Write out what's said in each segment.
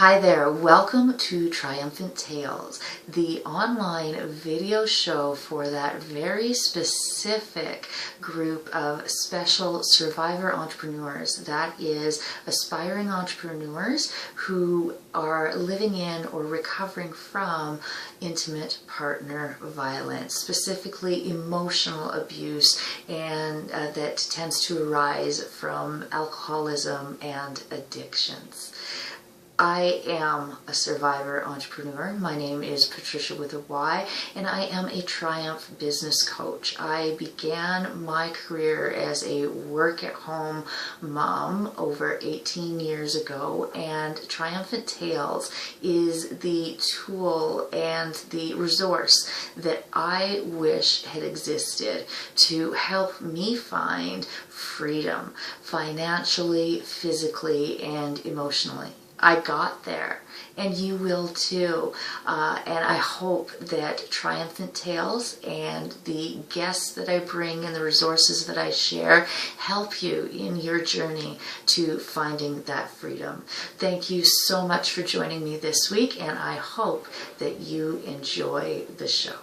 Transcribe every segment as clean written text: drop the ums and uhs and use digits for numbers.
Hi there, welcome to Triumphant Tales, the online video show for that very specific group of special survivor entrepreneurs. That is aspiring entrepreneurs who are living in or recovering from intimate partner violence, specifically emotional abuse, and that tends to arise from alcoholism and addictions. I am a survivor entrepreneur. My name is Patrysha with a Y, and I am a Triumph business coach. I began my career as a work-at-home mom over 18 years ago, and Triumphant Tales is the tool and the resource that I wish had existed to help me find freedom financially, physically, and emotionally. I got there, and you will too. And I hope that Triumphant Tales and the guests that I bring and the resources that I share help you in your journey to finding that freedom. Thank you so much for joining me this week, and I hope that you enjoy the show.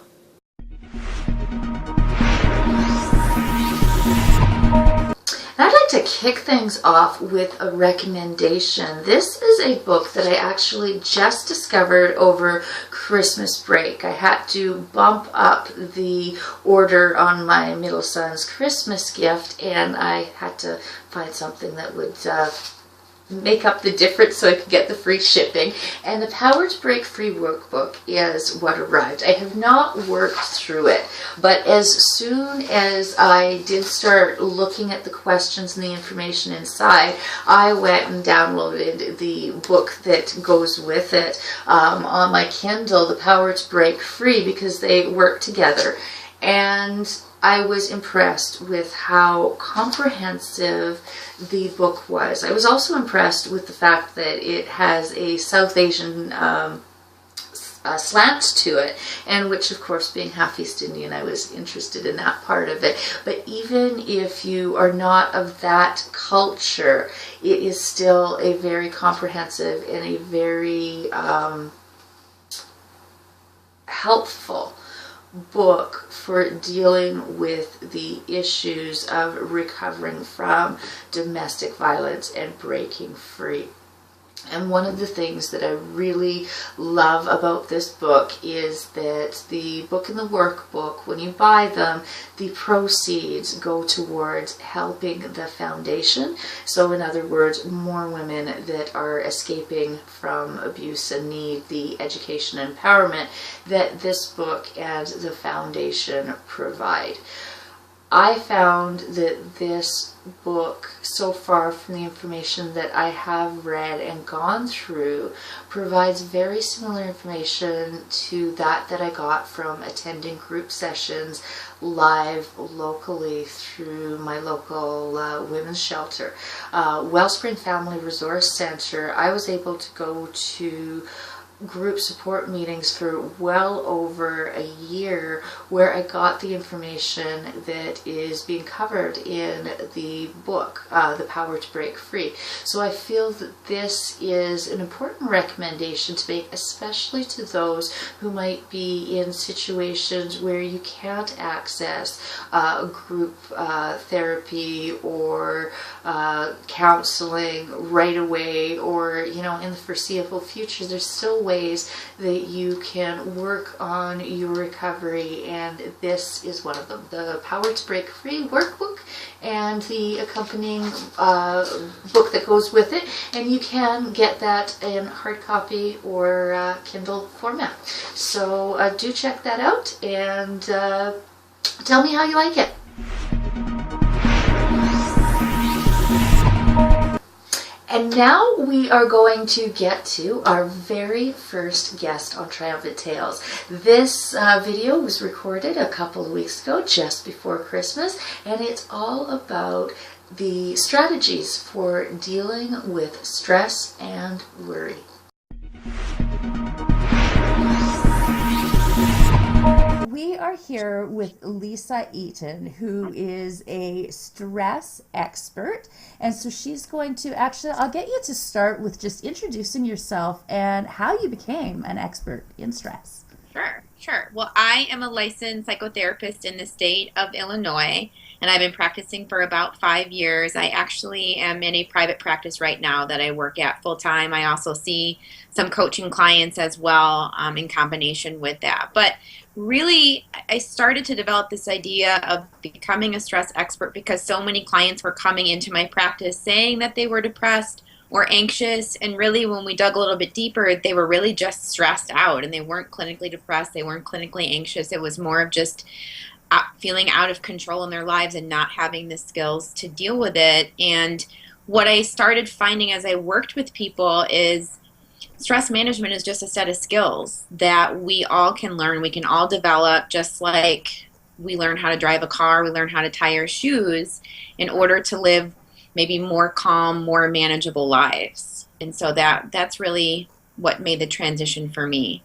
I'd like to kick things off with a recommendation. This is a book that I actually just discovered over Christmas break. I had to bump up the order on my middle son's Christmas gift, and I had to find something that would make up the difference so I could get the free shipping. And the Power to Break Free workbook is what arrived. I have not worked through it, but as soon as I did start looking at the questions and the information inside, I went and downloaded the book that goes with it on my Kindle, The Power to Break Free, because they work together. And I was impressed with how comprehensive the book was. I was also impressed with the fact that it has a South Asian slant to it, and which, of course, being half East Indian, I was interested in that part of it. But even if you are not of that culture, it is still a very comprehensive and a very helpful book for dealing with the issues of recovering from domestic violence and breaking free. And one of the things that I really love about this book is that the book and the workbook, when you buy them, the proceeds go towards helping the foundation. So in other words, more women that are escaping from abuse and need the education and empowerment that this book and the foundation provide. I found that this book, so far from the information that I have read and gone through, provides very similar information to that I got from attending group sessions live locally through my local women's shelter. Wellspring Family Resource Center, I was able to go to group support meetings for well over a year, where I got the information that is being covered in the book, The Power to Break Free. So I feel that this is an important recommendation to make, especially to those who might be in situations where you can't access group therapy or counseling right away, or in the foreseeable future. There's still ways that you can work on your recovery, and this is one of them. The Power to Break Free workbook and the accompanying book that goes with it, and you can get that in hard copy or Kindle format. So do check that out, and tell me how you like it. And now we are going to get to our very first guest on Triumphant Tales. This video was recorded a couple of weeks ago, just before Christmas, and it's all about the strategies for dealing with stress and worry. we are here with Lisa Eaton, who is a stress expert. And so she's going to actually, I'll get you to start with just introducing yourself and how you became an expert in stress. Sure, sure. Well, I am a licensed psychotherapist in the state of Illinois, and I've been practicing for about 5 years. I actually am in a private practice right now that I work at full time. I also see some coaching clients as well, in combination with that. But really, I started to develop this idea of becoming a stress expert because so many clients were coming into my practice saying that they were depressed or anxious. And really, when we dug a little bit deeper, they were really just stressed out and they weren't clinically depressed. They weren't clinically anxious. It was more of just feeling out of control in their lives and not having the skills to deal with it. And what I started finding as I worked with people is stress management is just a set of skills that we all can learn. We can all develop, just like we learn how to drive a car, we learn how to tie our shoes in order to live maybe more calm, more manageable lives. And so that's really what made the transition for me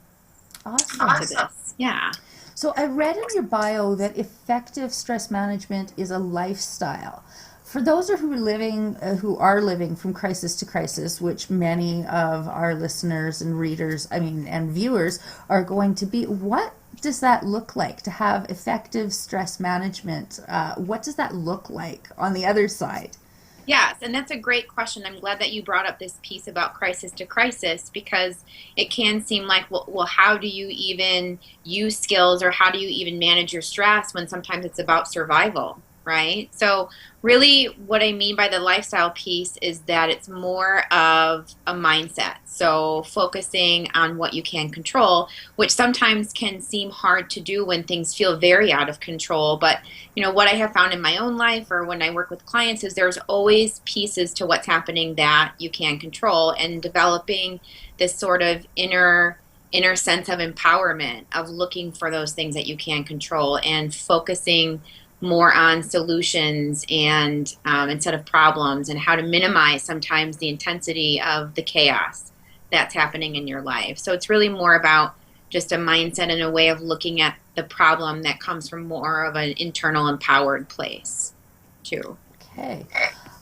Awesome. into this. Yeah. So I read in your bio that effective stress management is a lifestyle. For those who are living from crisis to crisis, which many of our listeners and readers, and viewers are going to be, what does that look like to have effective stress management? What does that look like on the other side? Yes, and that's a great question. I'm glad that you brought up this piece about crisis to crisis because it can seem like, well, how do you even use skills or how do you even manage your stress when sometimes it's about survival, right? So, really, what I mean by the lifestyle piece is that it's more of a mindset. So, focusing on what you can control, which sometimes can seem hard to do when things feel very out of control. But, what I have found in my own life or when I work with clients is there's always pieces to what's happening that you can control, and developing this sort of inner sense of empowerment of looking for those things that you can control and focusing more on solutions and instead of problems, and how to minimize sometimes the intensity of the chaos that's happening in your life. So it's really more about just a mindset and a way of looking at the problem that comes from more of an internal empowered place too. Okay.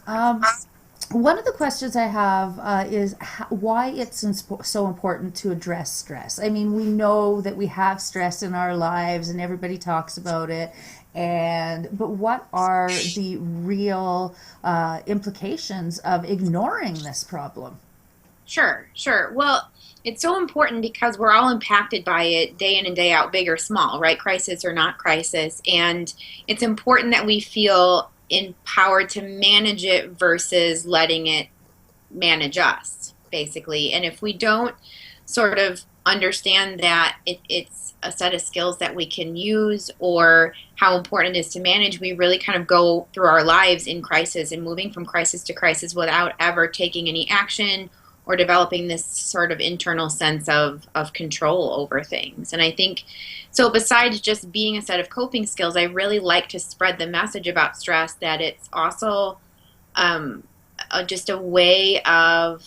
Um, One of the questions I have is why it's so important to address stress. I mean, we know that we have stress in our lives and everybody talks about it. But what are the real implications of ignoring this problem? Sure, sure. Well, it's so important because we're all impacted by it day in and day out, big or small, right? Crisis or not crisis. And it's important that we feel empowered to manage it versus letting it manage us, basically. And if we don't sort of understand that it's a set of skills that we can use or how important it is to manage, we really kind of go through our lives in crisis and moving from crisis to crisis without ever taking any action or developing this sort of internal sense of control over things. And I think so, besides just being a set of coping skills, I really like to spread the message about stress that it's also just a way of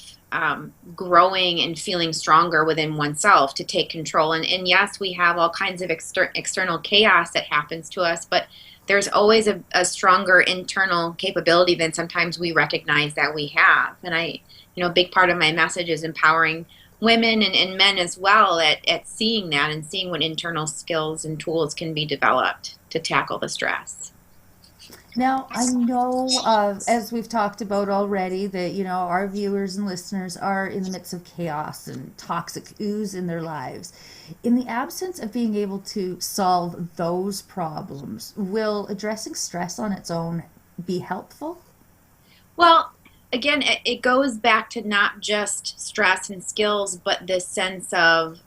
growing and feeling stronger within oneself to take control. And yes, we have all kinds of external chaos that happens to us, but there's always a stronger internal capability than sometimes we recognize that we have. And a big part of my message is empowering women and men as well at seeing that and seeing what internal skills and tools can be developed to tackle the stress. Now, I know, as we've talked about already, that, our viewers and listeners are in the midst of chaos and toxic ooze in their lives. In the absence of being able to solve those problems, will addressing stress on its own be helpful? Well, again, it goes back to not just stress and skills, but this sense of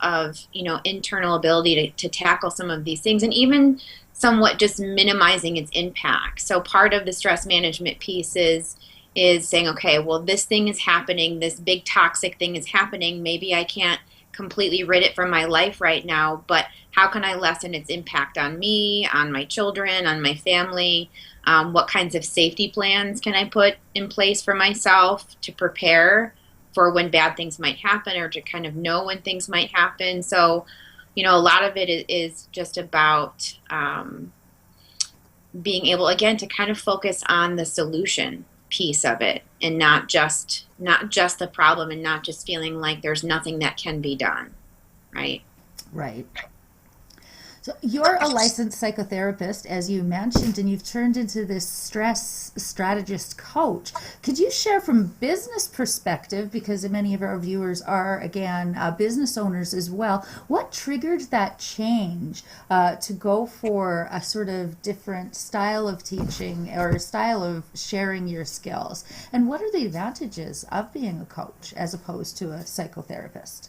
internal ability to tackle some of these things, and even somewhat just minimizing its impact. So part of the stress management piece is saying, okay, well, this thing is happening, this big toxic thing is happening. Maybe I can't completely rid it from my life right now, but how can I lessen its impact on me, on my children, on my family? What kinds of safety plans can I put in place for myself to prepare for when bad things might happen or to kind of know when things might happen? So, a lot of it is just about being able, again, to kind of focus on the solution piece of it, and not just the problem, and not just feeling like there's nothing that can be done. Right. Right. So you're a licensed psychotherapist, as you mentioned, and you've turned into this stress strategist coach. Could you share from business perspective, because many of our viewers are, again, business owners as well, what triggered that change to go for a sort of different style of teaching or style of sharing your skills? And what are the advantages of being a coach as opposed to a psychotherapist?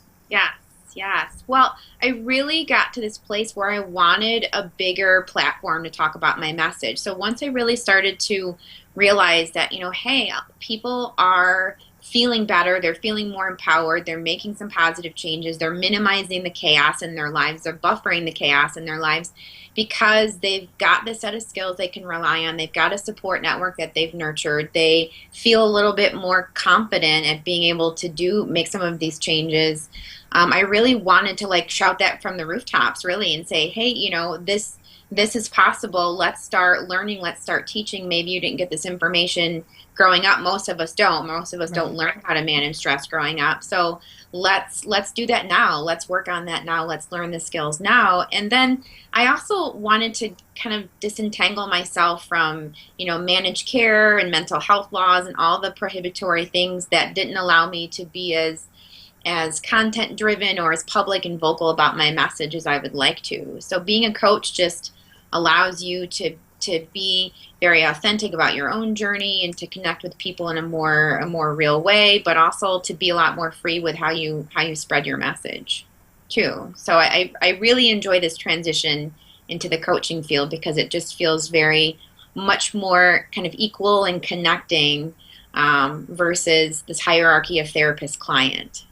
Yes. Well, I really got to this place where I wanted a bigger platform to talk about my message. So once I really started to realize that, hey, people are feeling better, they're feeling more empowered, they're making some positive changes, they're minimizing the chaos in their lives, they're buffering the chaos in their lives because they've got this set of skills they can rely on, they've got a support network that they've nurtured, they feel a little bit more confident at being able to make some of these changes. I really wanted to shout that from the rooftops, really, and say, hey, this is possible. Let's start learning. Let's start teaching. Maybe you didn't get this information growing up. Most of us don't. Most of us don't learn how to manage stress growing up. So let's do that now. Let's work on that now. Let's learn the skills now. And then I also wanted to kind of disentangle myself from, managed care and mental health laws and all the prohibitory things that didn't allow me to be as content driven or as public and vocal about my message as I would like to. So being a coach just allows you to be very authentic about your own journey and to connect with people in a more real way, but also to be a lot more free with how you spread your message too. So I really enjoy this transition into the coaching field because it just feels very much more kind of equal and connecting versus this hierarchy of therapist-client.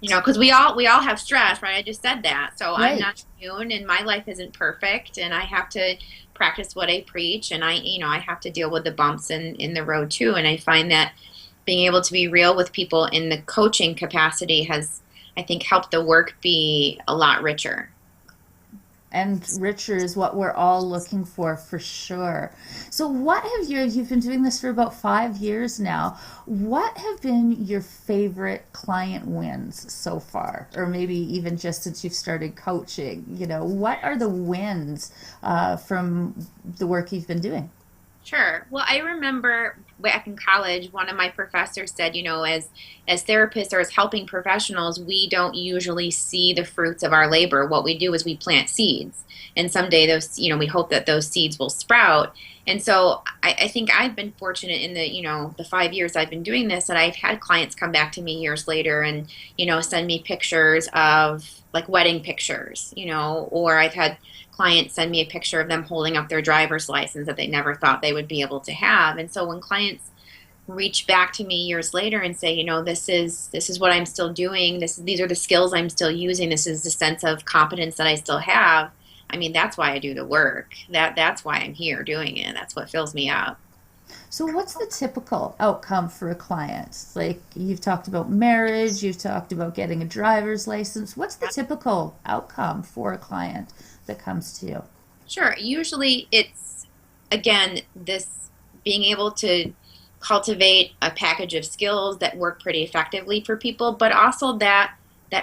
Because we all have stress, right? I just said that. So right. I'm not immune, and my life isn't perfect, and I have to practice what I preach, and I have to deal with the bumps in the road too. And I find that being able to be real with people in the coaching capacity has, I think, helped the work be a lot richer. And richer is what we're all looking for sure. So what have you've been doing this for about 5 years now. What have been your favorite client wins so far? Or maybe even just since you've started coaching, what are the wins from the work you've been doing? Sure. Well, I remember back in college, one of my professors said, as therapists or as helping professionals, we don't usually see the fruits of our labor. What we do is we plant seeds. And someday those, we hope that those seeds will sprout. And so I think I've been fortunate in the 5 years I've been doing this, that I've had clients come back to me years later and, send me pictures of wedding pictures, or I've had clients send me a picture of them holding up their driver's license that they never thought they would be able to have. And so when clients reach back to me years later and say, this is what I'm still doing, these are the skills I'm still using, this is the sense of competence that I still have, I mean, that's why I do the work. That's why I'm here doing it. That's what fills me up. So what's the typical outcome for a client? You've talked about marriage, you've talked about getting a driver's license. What's the typical outcome for a client that comes to you? Sure. Usually it's, again, this being able to cultivate a package of skills that work pretty effectively for people, but also that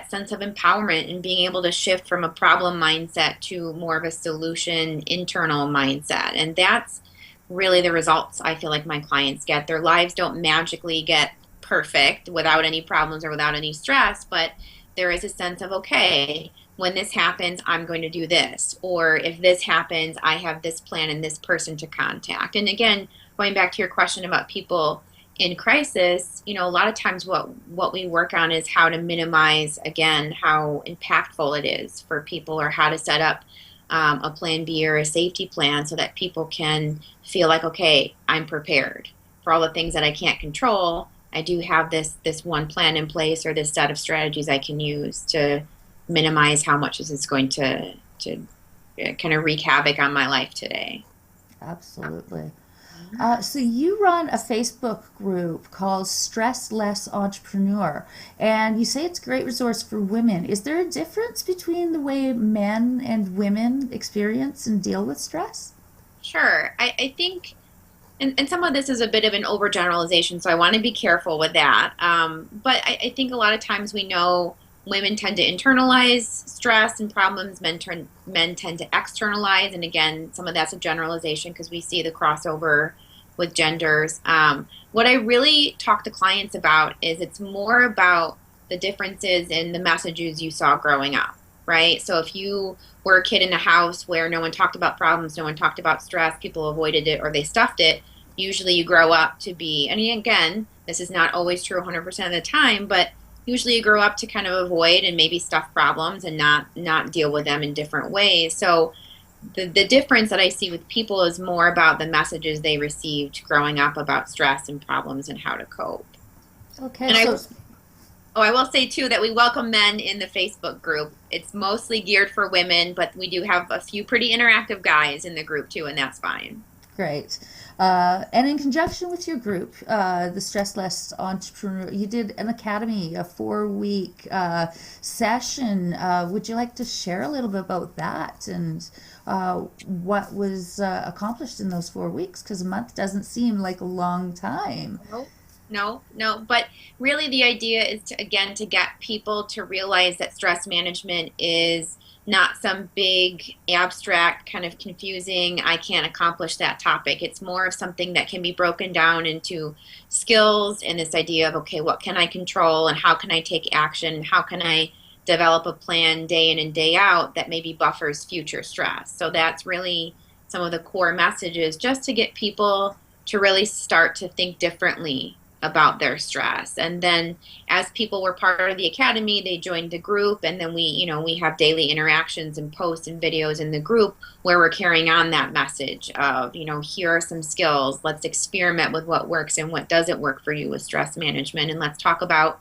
sense of empowerment and being able to shift from a problem mindset to more of a solution internal mindset. And that's really the results I feel like my clients get. Their lives don't magically get perfect without any problems or without any stress, but there is a sense of, okay, when this happens, I'm going to do this. Or if this happens, I have this plan and this person to contact. And again, going back to your question about people in crisis, a lot of times what we work on is how to minimize, again, how impactful it is for people, or how to set up a plan B or a safety plan so that people can feel like, okay, I'm prepared for all the things that I can't control. I do have this one plan in place, or this set of strategies I can use to minimize how much this is going to kind of wreak havoc on my life today. Absolutely. So you run a Facebook group called Stress Less Entrepreneur, and you say it's a great resource for women. Is there a difference between the way men and women experience and deal with stress? Sure. I think, and some of this is a bit of an overgeneralization, so I want to be careful with that. But I think a lot of times we know women tend to internalize stress and problems, men tend to externalize. And again, some of that's a generalization because we see the crossover with genders. What I really talk to clients about is it's more about the differences in the messages you saw growing up, right? So if you were a kid in a house where no one talked about problems, no one talked about stress, people avoided it or they stuffed it, usually you grow up to be, and again, this is not always true 100% of the time, but usually you grow up to kind of avoid and maybe stuff problems and not deal with them in different ways. So the difference that I see with people is more about the messages they received growing up about stress and problems and how to cope. Okay, And so I will say too that we welcome men in the Facebook group. It's mostly geared for women, but we do have a few pretty interactive guys in the group too, and that's fine. great. And in conjunction with your group, the Stress Less Entrepreneur, you did an academy, a 4-week session. Would you like to share a little bit about that and what was accomplished in those 4 weeks? Because a month doesn't seem like a long time. Nope. No. But really, the idea is to, again, to get people to realize that stress management is not some big, abstract, kind of confusing, I can't accomplish that topic. It's more of something that can be broken down into skills and this idea of, okay, what can I control and how can I take action? How can I develop a plan day in and day out that maybe buffers future stress? So that's really some of the core messages just to get people to really start to think differently about their stress. And then as people were part of the academy, they joined the group, and then we have daily interactions and posts and videos in the group where we're carrying on that message of, here are some skills. Let's experiment with what works and what doesn't work for you with stress management. And let's talk about,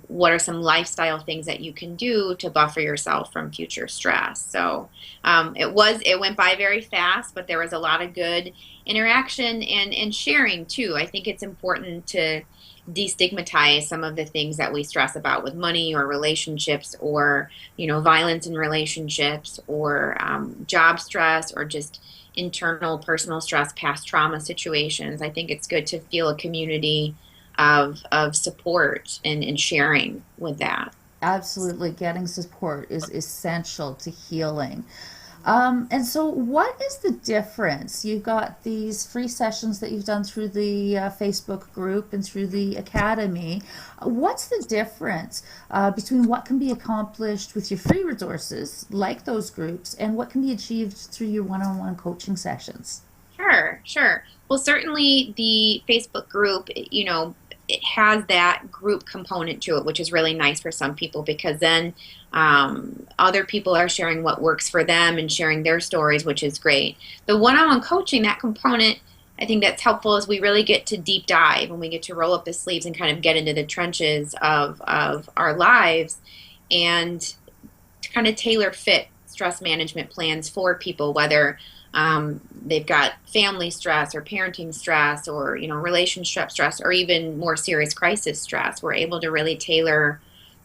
what are some lifestyle things that you can do to buffer yourself from future stress. So it went by very fast, but there was a lot of good interaction and sharing too. I think it's important to destigmatize some of the things that we stress about with money or relationships or, violence in relationships or job stress or just internal personal stress, past trauma situations. I think it's good to feel a community of support and sharing with that. Absolutely, getting support is essential to healing. And so, what is the difference? You've got these free sessions that you've done through the Facebook group and through the academy. What's the difference between what can be accomplished with your free resources, like those groups, and what can be achieved through your one-on-one coaching sessions? Sure. Well, certainly the Facebook group, it has that group component to it, which is really nice for some people because then other people are sharing what works for them and sharing their stories, which is great. The one-on-one coaching, that component, I think that's helpful as we really get to deep dive and we get to roll up the sleeves and kind of get into the trenches of our lives and to kind of tailor fit stress management plans for people, whether they've got family stress or parenting stress or, relationship stress or even more serious crisis stress. We're able to really tailor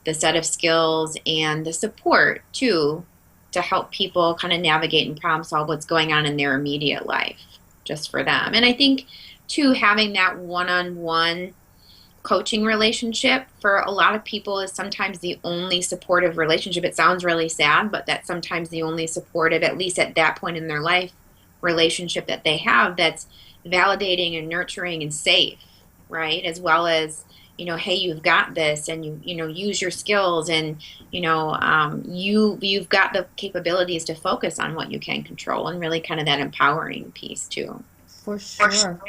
the set of skills and the support too to help people kind of navigate and problem solve what's going on in their immediate life just for them. And I think too, having that one-on-one coaching relationship for a lot of people is sometimes the only supportive relationship. It sounds really sad, but that's sometimes the only supportive, at least at that point in their life, relationship that they have that's validating and nurturing and safe, right? As well as, hey, you've got this and you use your skills and, you've got the capabilities to focus on what you can control and really kind of that empowering piece too. For sure.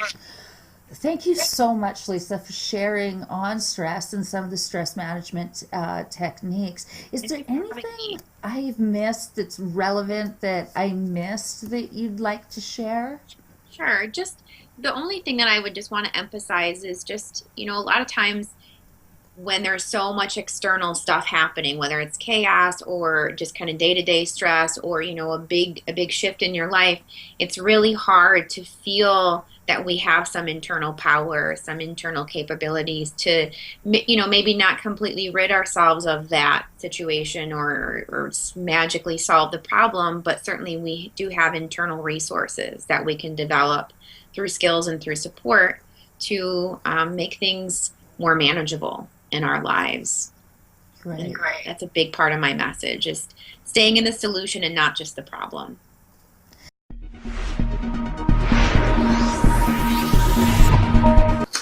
Thank you so much, Lisa, for sharing on stress and some of the stress management techniques. Is there anything I've missed that's relevant that I missed that you'd like to share? Sure. Just the only thing that I would just want to emphasize is just, a lot of times when there's so much external stuff happening, whether it's chaos or just kind of day-to-day stress or, a big shift in your life, it's really hard to feel that we have some internal power, some internal capabilities to, maybe not completely rid ourselves of that situation or magically solve the problem, but certainly we do have internal resources that we can develop through skills and through support to make things more manageable in our lives. Right. And that's a big part of my message, is staying in the solution and not just the problem.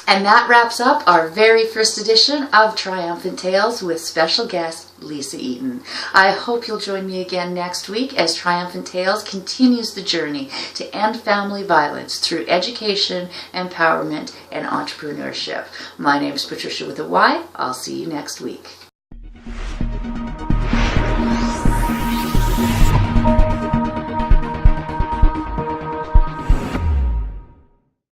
And that wraps up our very first edition of Triumphant Tales with special guest Lisa Eaton. I hope you'll join me again next week as Triumphant Tales continues the journey to end family violence through education, empowerment, and entrepreneurship. My name is Patrysha with a Y. I'll see you next week.